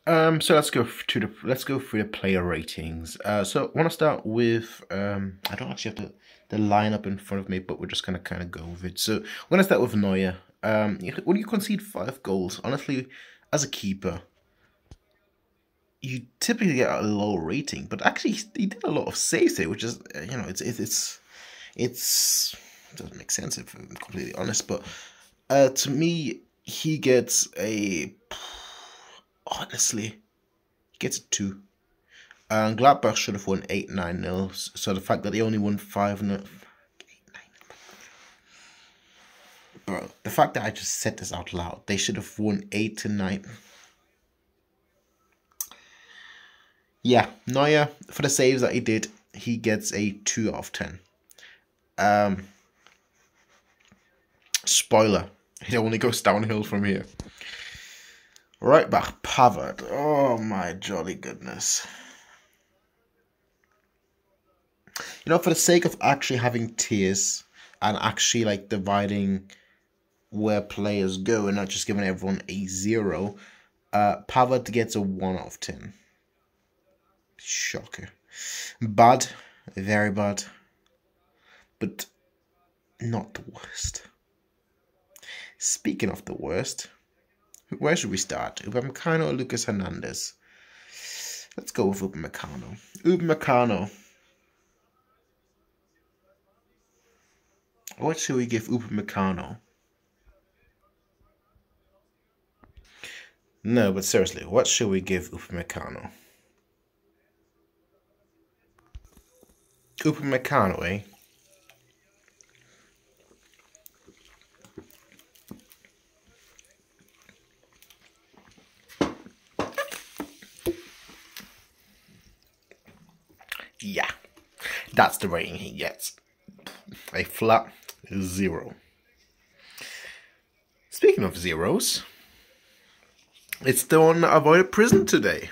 So let's go through the player ratings. So I want to start with I don't actually have the lineup in front of me, but we're just gonna kind of go with it. So I'm gonna start with Neuer. When you concede 5 goals, honestly, as a keeper, you typically get a low rating, but actually he did a lot of saves here, which is it doesn't make sense if I'm completely honest. But to me, he gets a honestly. He gets a 2. Gladbach should have won 8-9-0. So the fact that they only won 5-0. Bro, the fact that I just said this out loud, they should have won 8-9. Yeah, Neuer, for the saves that he did, he gets a 2 out of 10. Spoiler, it only goes downhill from here. Right back, Pavard. Oh my jolly goodness. You know, for the sake of actually having tiers and actually like dividing where players go and not just giving everyone a 0, Pavard gets a 1 out of 10. Shocker. Bad, very bad, but not the worst. Speaking of the worst, where should we start? Upamecano or Lucas Hernandez? Let's go with Upamecano. Upamecano. What should we give Upamecano? No, but seriously, what should we give Upamecano? Upamecano, eh? Yeah, that's the rating he gets. A flat 0. Speaking of zeros, it's the one that avoided prison today.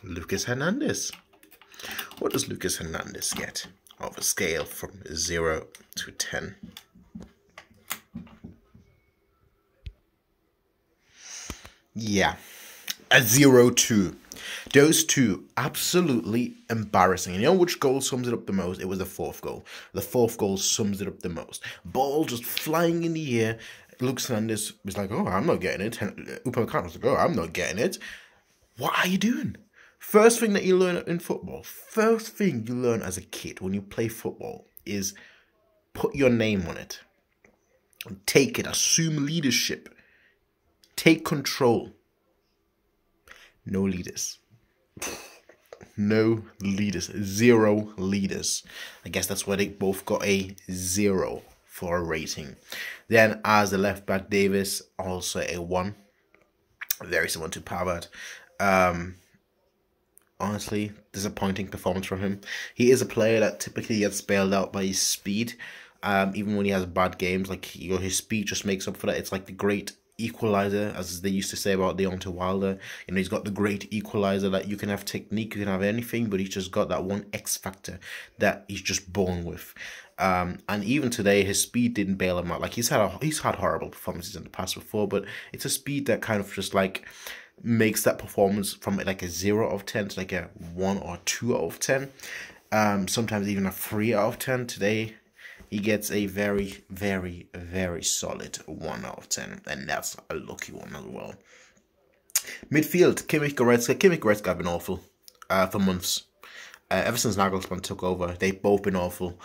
Lucas Hernandez. What does Lucas Hernandez get of a scale from 0 to 10? Yeah, a 0-2. Those two, absolutely embarrassing. And you know which goal sums it up the most? It was the 4th goal. The 4th goal sums it up the most. Ball just flying in the air. Lucas Hernandez was like, oh, I'm not getting it. Upamecano was like, oh, I'm not getting it. What are you doing? First thing that you learn in football, first thing you learn as a kid when you play football is put your name on it. Take it. Assume leadership. Take control. No leaders. No leaders. 0 leaders. I guess that's why they both got a 0 for a rating. Then as the left back, Davis, also a 1. Very similar to Pavard. Honestly, disappointing performance from him. He is a player that typically gets bailed out by his speed. Even when he has bad games, like his speed just makes up for that. It's like the great equalizer, as they used to say about Deontay Wilder. You know, he's got the great equalizer that you can have technique, you can have anything, but he's just got that one X factor that he's just born with. And even today, his speed didn't bail him out. Like he's had horrible performances in the past before, but it's a speed that kind of just like makes that performance from like a 0 out of 10 to like a 1 or 2 out of 10. Sometimes even a 3 out of 10. Today, he gets a very, very, very solid 1 out of 10. And that's a lucky one as well. Midfield, Kimmich, Goretzka. Kimmich, Goretzka have been awful for months. Ever since Nagelsmann took over, they've both been awful.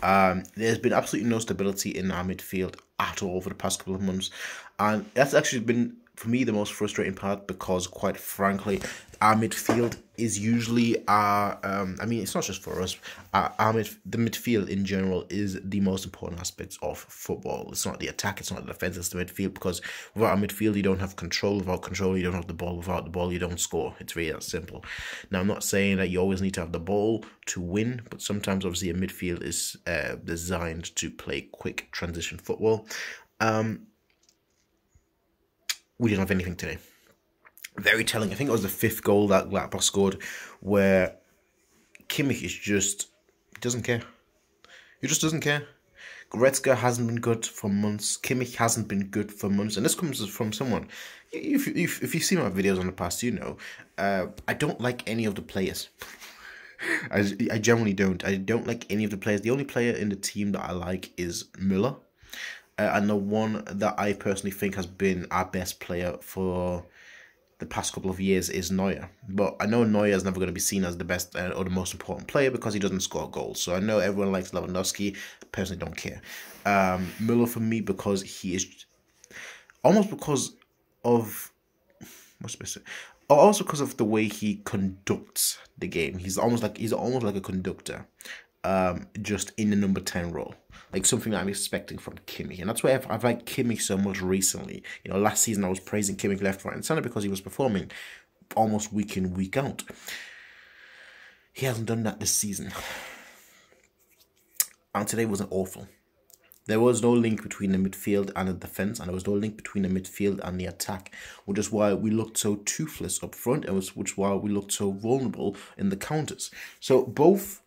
There's been absolutely no stability in our midfield at all for the past couple of months. And that's actually been, for me, the most frustrating part, because quite frankly, our midfield is usually our, I mean, it's not just for us, the midfield in general is the most important aspect of football. It's not the attack, it's not the defense, it's the midfield, because without our midfield, you don't have control. Without control, you don't have the ball. Without the ball, you don't score. It's really that simple. Now, I'm not saying that you always need to have the ball to win, but sometimes, obviously, a midfield is designed to play quick transition football. We didn't have anything today. Very telling. I think it was the 5th goal that Gladbach scored, where Kimmich is just doesn't care. He just doesn't care. Goretzka hasn't been good for months. Kimmich hasn't been good for months. And this comes from someone. If you've seen my videos in the past, you know, I don't like any of the players. I generally don't. I don't like any of the players. The only player in the team that I like is Müller. And the one that I personally think has been our best player for the past couple of years is Neuer. But I know Neuer is never going to be seen as the best or the most important player because he doesn't score goals. So I know everyone likes Lewandowski. I personally don't care. Müller for me because he is almost because of also because of the way he conducts the game. He's almost like a conductor, just in the number 10 role. Like something that I'm expecting from Kimmich. And that's why I've liked Kimmich so much recently. You know, last season I was praising Kimmich left, right and centre because he was performing almost week in, week out. He hasn't done that this season. And today wasn't awful. There was no link between the midfield and the defence, and there was no link between the midfield and the attack, which is why we looked so toothless up front, and which is why we looked so vulnerable in the counters. So both,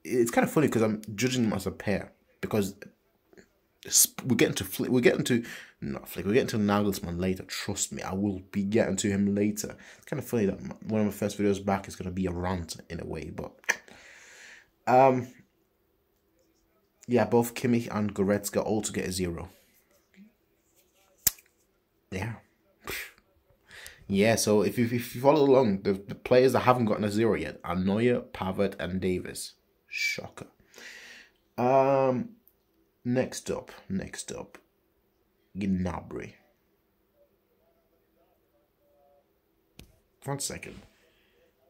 it's kind of funny because I'm judging them as a pair, because we're getting to Nagelsmann later. Trust me, I will be getting to him later. It's kind of funny that one of my first videos back is going to be a rant in a way, but yeah, both Kimmich and Goretzka all to get a 0. Yeah. Yeah, so if you follow along, the players that haven't gotten a 0 yet are Neuer, Pavard, and Davis. Shocker. Next up, Gnabry. 1 second.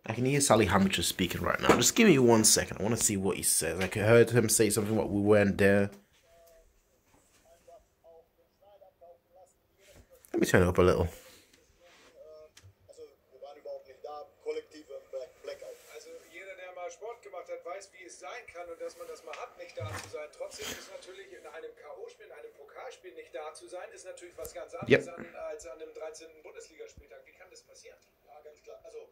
I can hear Salihamidzic speaking right now. Just give me 1 second. I want to see what he says. I heard him say something about we weren't there. Let me turn it up a little. Sport gemacht hat, weiß, wie es sein kann und dass man das mal hat, nicht da zu sein. Trotzdem ist natürlich in einem K.O.-Spiel, in einem Pokalspiel nicht da zu sein, ist natürlich was ganz anderes als an einem 13. Bundesligaspieltag. Wie kann das passieren? Ja, ganz klar. Also,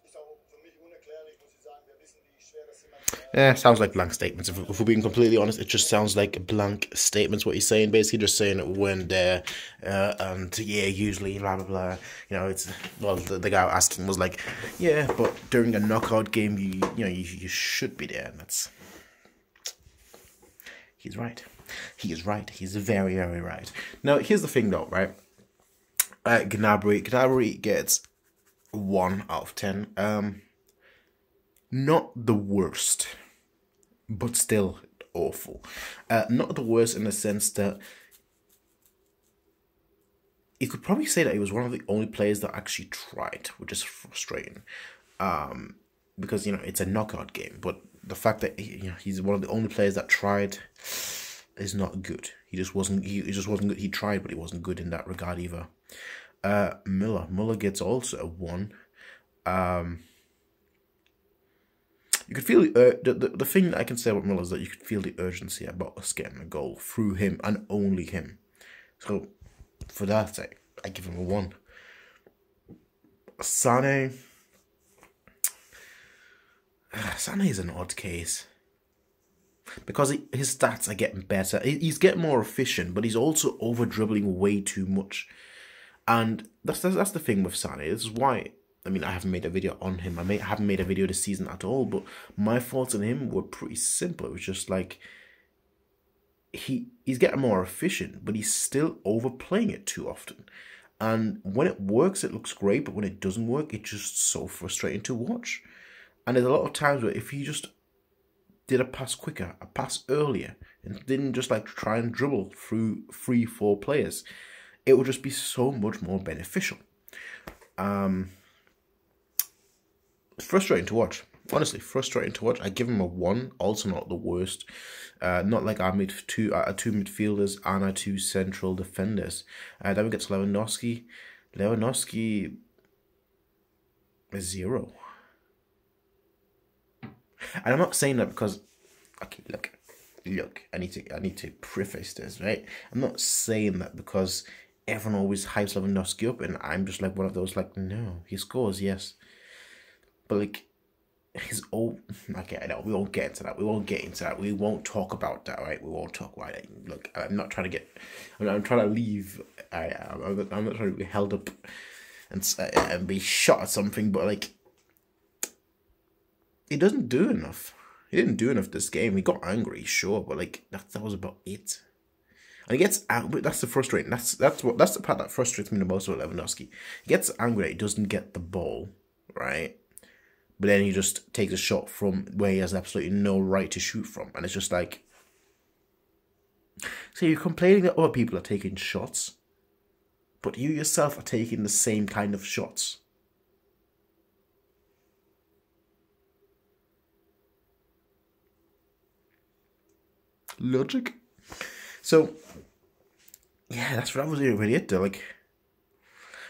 ist auch für mich unerklärlich, muss ich sagen. Wir wissen, wie schwer das jemand... Yeah, sounds like blank statements. If we're being completely honest, it just sounds like blank statements. What he's saying, basically, just saying it when there, and yeah, usually blah blah blah. You know, it's well, the guy asking was like, yeah, but during a knockout game, you should be there, and that's. He's right. He is right. He's very very right. Now, here's the thing, though, right? Gnabry gets 1 out of 10. Not the worst, but still awful. Not the worst in the sense that you could probably say that he was one of the only players that actually tried, which is frustrating. Because, you know, it's a knockout game, but the fact that he's one of the only players that tried is not good. He just wasn't good. He tried, but he wasn't good in that regard either. Müller gets also a 1. You could feel the thing that I can say about Müller is that you could feel the urgency about us getting a goal through him and only him. So for that, I give him a 1. Sané is an odd case because his stats are getting better. He's getting more efficient, but he's also over dribbling way too much, and that's the thing with Sané. This is why. I mean, I haven't made a video on him. I haven't made a video this season at all, but my thoughts on him were pretty simple. It was just like, he's getting more efficient, but he's still overplaying it too often. And when it works, it looks great, but when it doesn't work, it's just so frustrating to watch. And there's a lot of times where if he just did a pass quicker, a pass earlier, and didn't just like try and dribble through 3-4 players, it would just be so much more beneficial. Frustrating to watch. Honestly, frustrating to watch. I give him a 1. Also not the worst. Not like our two midfielders and our 2 central defenders. Then we get to Lewandowski. Lewandowski is 0. And I'm not saying that because, okay, look. I need to preface this, right? I'm not saying that because everyone always hypes Lewandowski up, and I'm just like one of those like, no, he scores, yes. But like, his old. Okay, I know we won't get into that. We won't get into that. We won't talk about that. Right? We won't talk about it. Look, I'm not trying to get. I'm trying to leave. I'm not trying to be held up and be shot at something. But like, he doesn't do enough. He didn't do enough this game. He got angry, sure, but like that was about it. And he gets angry. That's the frustrating. That's the part that frustrates me the most about Lewandowski. He gets angry that he doesn't get the ball, right? But then he just takes a shot from where he has absolutely no right to shoot from. And it's just like... So you're complaining that other people are taking shots, but you yourself are taking the same kind of shots. Logic? So, yeah, that was really it though. Like,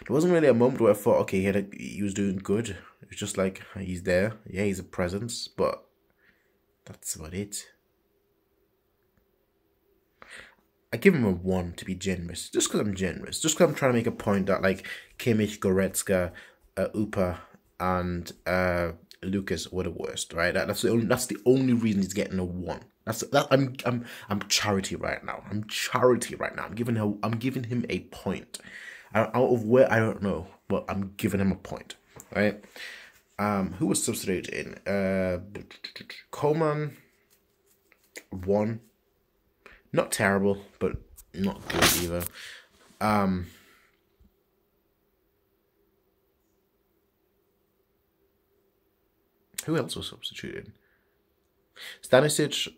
there wasn't really a moment where I thought, okay, he was doing good. It was just like, he's there. Yeah, he's a presence, but that's about it. I give him a 1 to be generous. Just because I'm generous. Just because I'm trying to make a point that, like, Kimmich, Goretzka, Upa, and Lucas were the worst, right? That's the only reason he's getting a 1. I'm charity right now. I'm giving him a point. Out of where I don't know, but I'm giving him a point, right? Who was substituted in? Coman, 1. Not terrible, but not good either. Who else was substituted? Stanisic.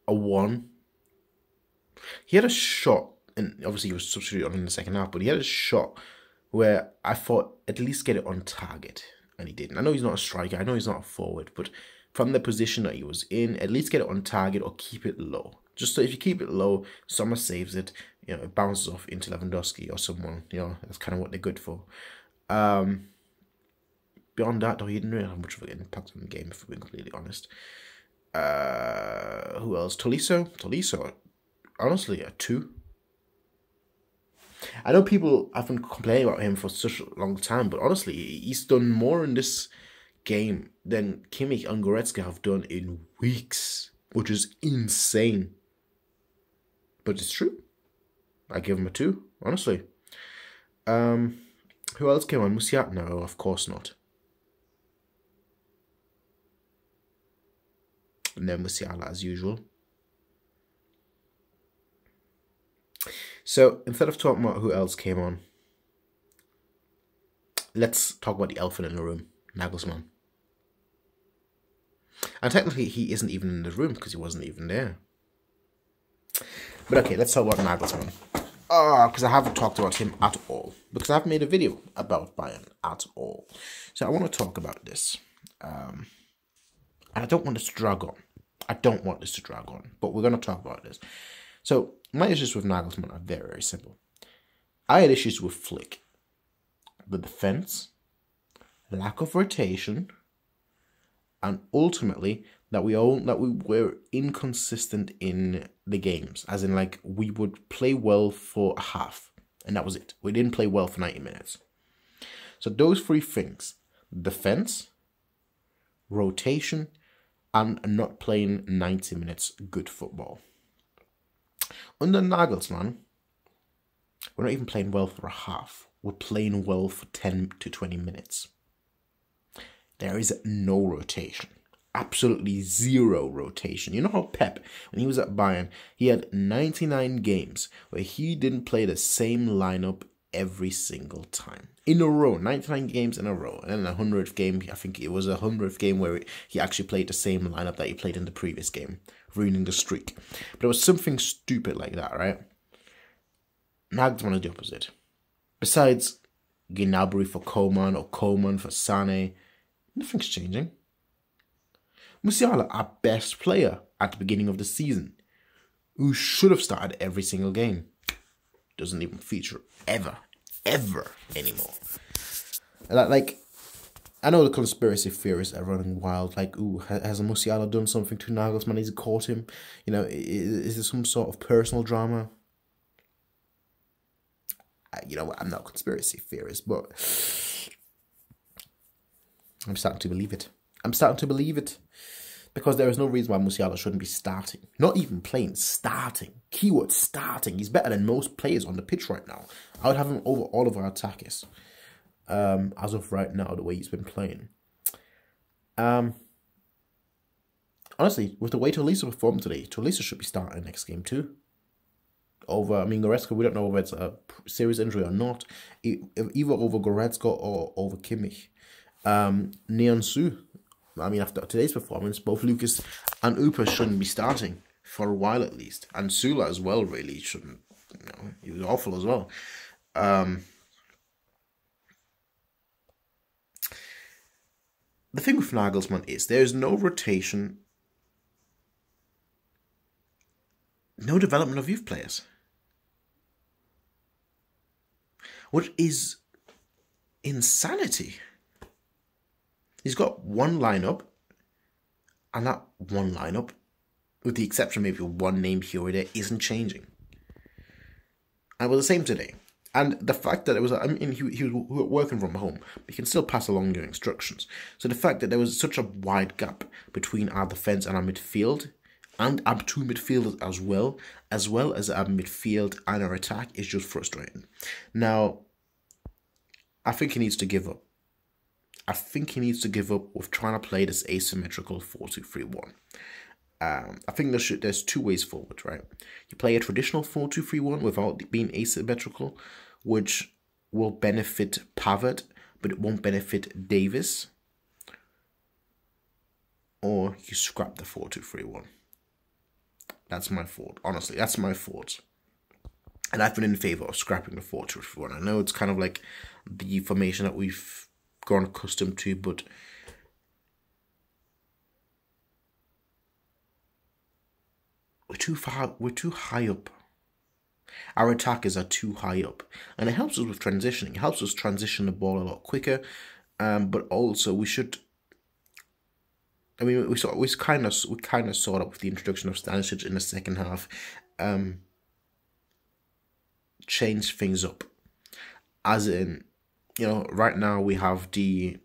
A 1. He had a shot, and obviously he was substituted on in the second half, but he had a shot where I thought at least get it on target, and he didn't. I know he's not a striker, I know he's not a forward, but from the position that he was in, at least get it on target or keep it low. Just so if you keep it low, Sommer saves it, it bounces off into Lewandowski or someone, that's kind of what they're good for. Beyond that, though, he didn't really have much of an impact on the game, if we're being completely honest. Who else? Tolisso, honestly, a 2. I know people have been complaining about him for such a long time, but honestly, he's done more in this game than Kimmich and Goretzka have done in weeks, which is insane. But it's true. I give him a 2, honestly. Who else came on? Musiala? No, of course not. And then Musiala as usual. So instead of talking about who else came on, let's talk about the elephant in the room, Nagelsmann. And technically he isn't even in the room because he wasn't even there. But okay, let's talk about Nagelsmann. Because I haven't talked about him at all. Because I haven't made a video about Bayern at all. So I want to talk about this. And I don't want this to drag on. But we're going to talk about this. So, my issues with Nagelsmann are very, very simple. I had issues with Flick. The defense, lack of rotation, and ultimately that we were inconsistent in the games. As in, like, we would play well for a half, and that was it. We didn't play well for 90 minutes. So those 3 things, defense, rotation, and not playing 90 minutes good football. Under Nagelsmann, we're not even playing well for a half. We're playing well for 10 to 20 minutes. There is no rotation. Absolutely zero rotation. You know how Pep, when he was at Bayern, he had 99 games where he didn't play the same lineup every single time. In a row, 99 games in a row. And then 100th game, I think it was 100th game where he actually played the same lineup that he played in the previous game, ruining the streak. But it was something stupid like that, right? Nagelsmann is the opposite. Besides Gnabry for Coman or Coman for Sané, nothing's changing. Musiala, our best player at the beginning of the season, who should have started every single game, doesn't even feature ever anymore. Like, I know the conspiracy theorists are running wild. Like, ooh, has Musiala done something to Nagelsmann? Has he caught him? Is there some sort of personal drama? you know, I'm not a conspiracy theorist, but I'm starting to believe it. I'm starting to believe it. Because there is no reason why Musiala shouldn't be starting. Not even playing, starting. Keyword, starting. He's better than most players on the pitch right now. I would have him over all of our attackers. As of right now, the way he's been playing. Honestly, with the way Tolisa performed today, Tolisa should be starting next game too. Goretzka, we don't know whether it's a serious injury or not. Either over Goretzka or over Kimmich. Nianzou. After today's performance, both Lucas and Upa shouldn't be starting for a while at least. And Sula as well really shouldn't. You know, he was awful as well. The thing with Nagelsmann is there is no rotation, no development of youth players. Which is insanity. He's got one lineup, and that one lineup, with the exception maybe of one name here or there, isn't changing. And it was the same today. And the fact that it was, he was working from home, but he can still pass along your instructions. So the fact that there was such a wide gap between our defence and our midfield, and our two midfielders as well as our midfield and our attack, is just frustrating. Now, I think he needs to give up. I think he needs to give up with trying to play this asymmetrical 4-2-3-1. I think there's two ways forward, right? You play a traditional 4-2-3-1 without being asymmetrical, which will benefit Pavard, but it won't benefit Davis. Or you scrap the 4-2-3-1. That's my thought. Honestly, that's my thought. And I've been in favour of scrapping the 4-2-3-1. I know it's kind of like the formation that we've grown accustomed to, but we're too high up. Our attackers are too high up, and it helps us with transitioning. It helps us transition the ball a lot quicker, but also we should. We kind of saw that with the introduction of Stanisic in the second half, change things up, as in. You know, right now we have it's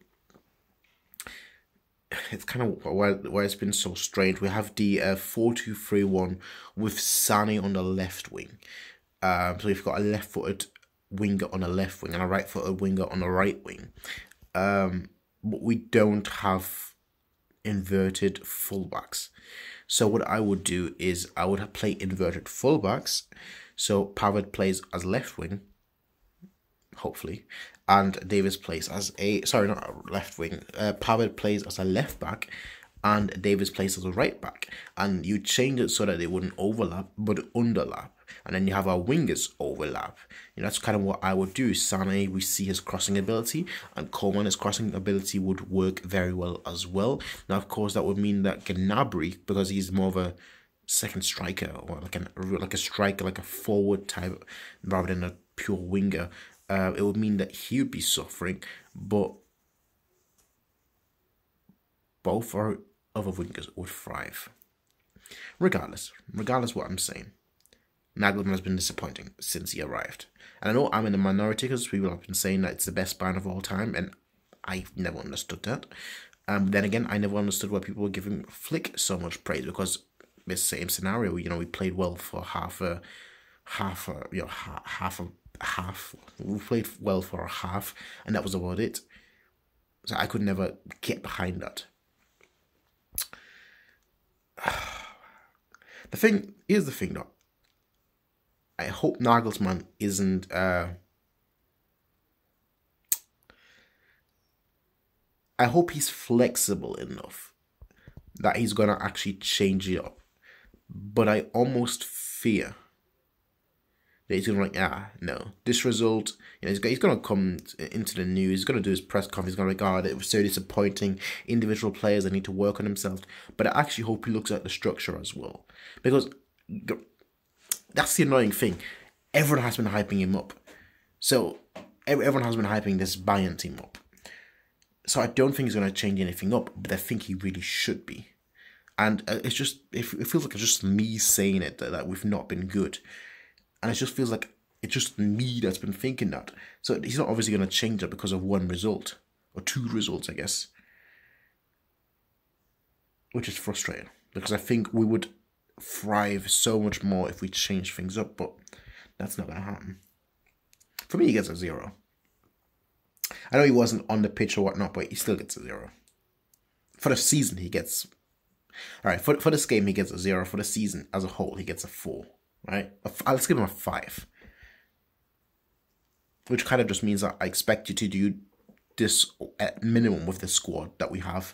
kind of why it's been so strange. We have the 4-2-3-1 with Sané on the left wing. So we've got a left-footed winger on the left wing and a right-footed winger on the right wing. But we don't have inverted fullbacks. So what I would do is I would play inverted fullbacks. So Pavard plays as left wing, hopefully, and Davis plays as not left wing. Pavard plays as a left back, and Davis plays as a right back. And you change it so that they wouldn't overlap, but underlap. And then you have our wingers overlap. You know, that's kind of what I would do. Sané, we see his crossing ability, and Coleman, his crossing ability would work very well as well. Now, of course, that would mean that Gnabry, because he's more of a second striker, or like a striker, like a forward type, rather than a pure winger, it would mean that he would be suffering, but both our other wingers would thrive. Regardless what I'm saying, Nagelsmann has been disappointing since he arrived. And I know I'm in the minority because people have been saying that it's the best Bayern of all time, and I've never understood that. Then again, I never understood why people were giving Flick so much praise, because it's the same scenario. You know, we played well for half. We played well for a half, and that was about it. So I could never get behind that. Here's the thing though. I hope Nagelsmann isn't I hope he's flexible enough that he's gonna actually change it up. But I almost fear that he's gonna no, this result, you know, he's gonna come into the news, he's gonna do his press conference, he's gonna regard it was so disappointing, individual players that need to work on themselves. But I actually hope he looks at the structure as well, because that's the annoying thing. Everyone has been hyping him up, so everyone has been hyping this Bayern team up. So I don't think he's gonna change anything up, but I think he really should be. And it's just, it feels like it's just me saying it that we've not been good. And it just feels like It's just me that's been thinking that. So he's not obviously going to change that because of one result. Or two results, I guess. Which is frustrating. Because I think we would thrive so much more if we change things up. But that's not going to happen. For me, he gets a 0. I know he wasn't on the pitch or whatnot, but he still gets a 0. For the season, he gets... Alright, for this game, he gets a 0. For the season as a whole, he gets a 4. Right? Let's give him a 5. Which kind of just means that I expect you to do this at minimum with the squad that we have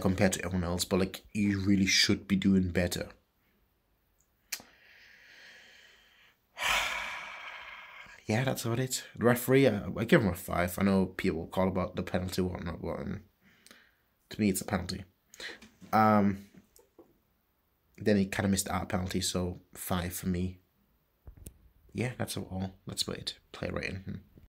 compared to everyone else. But, like, you really should be doing better. Yeah, that's about it. The referee, I give him a 5. I know people call about the penalty or whatnot, but to me, it's a penalty. Then he kind of missed our penalty, so 5 for me. Yeah, that's all. That's about it. Player rating.